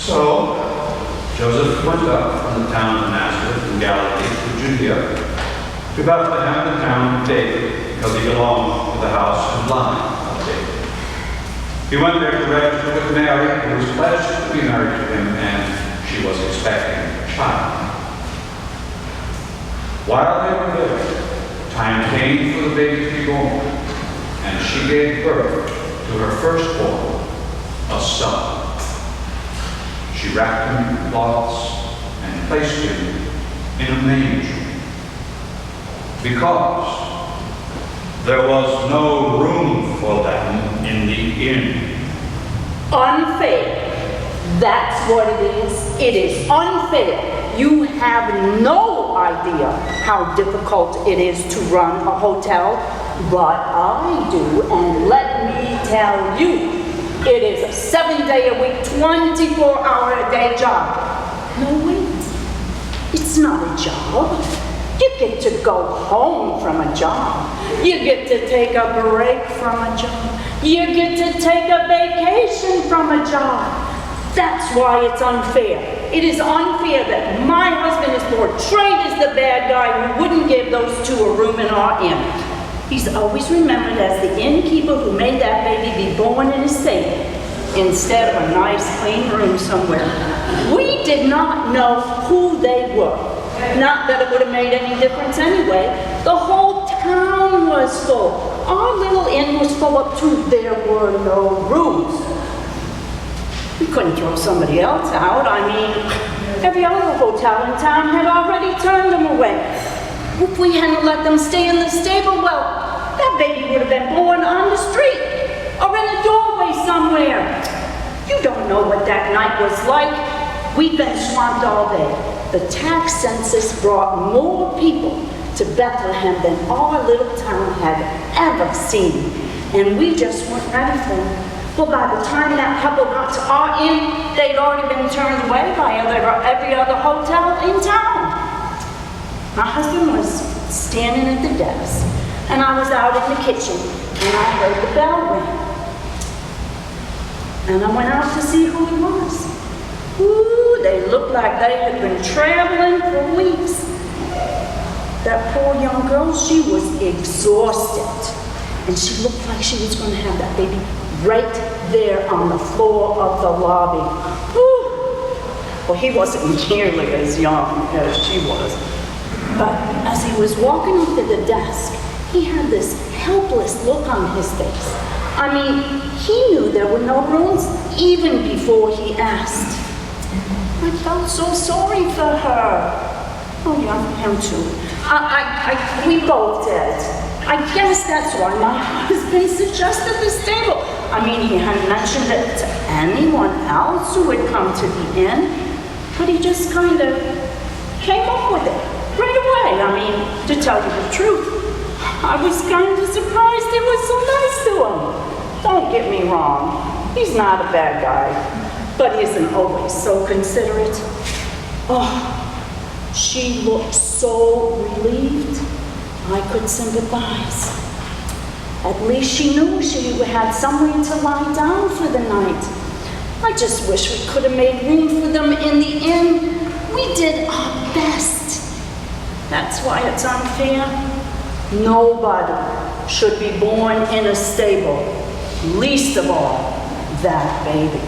So, Joseph went up from the town of Nazareth in Galilee to Judea, to Bethlehem, the town of David, because he belonged to the house and line of David. He went there to register with Mary, who was pledged to be married to him, and she was expecting a child. While they were there, time came for the baby to be born, and she gave birth to her firstborn, a son. She wrapped him in cloths and placed him in a manger, because there was no room for them in the inn. Unfair. That's what it is. It is unfair. You have no idea how difficult it is to run a hotel, but I do, and let me tell you, it is a 7-day-a-week, 24-hour-a-day job. No, wait. It's not a job. You get to go home from a job. You get to take a break from a job. You get to take a vacation from a job. That's why it's unfair. It is unfair that my husband is portrayed as the bad guy who wouldn't give those two a room in our inn. He's always remembered as the innkeeper who made that baby be born in his stable instead of a nice clean room somewhere. We did not know who they were. Not that it would have made any difference anyway. The whole town was full. Our little inn was full up too. There were no rooms. We couldn't throw somebody else out. I mean, every other hotel in town had already turned them away. If we hadn't let them stay in the stable, well, that baby would have been born on the street or in a doorway somewhere. You don't know what that night was like. We've been swamped all day. The tax census brought more people to Bethlehem than our little town had ever seen. And we just weren't ready for them. Well, by the time that couple got to our inn, they'd already been turned away by every other hotel in town. My husband was standing at the desk, and I was out in the kitchen, and I heard the bell ring. And I went out to see who it was. Ooh, they looked like they had been traveling for weeks. That poor young girl, she was exhausted, and she looked like she was going to have that baby right there on the floor of the lobby. Whew. Well, he wasn't nearly as young as she was. But as he was walking up to the desk, he had this helpless look on his face. I mean, he knew there were no rooms even before he asked. I felt so sorry for her. Oh, yeah, him too. We both did. I guess that's why my husband suggested this table. I mean, he hadn't mentioned it to anyone else who had come to the inn, but he just kind of came up with it right away. I mean, to tell you the truth, I was kind of surprised it was so nice to him. Don't get me wrong, he's not a bad guy, but he isn't always so considerate. Oh, she looked so relieved. I could sympathize. At least she knew she had somewhere to lie down for the night. I just wish we could have made room for them in the inn. We did our best. That's why it's unfair. Nobody should be born in a stable, least of all that baby.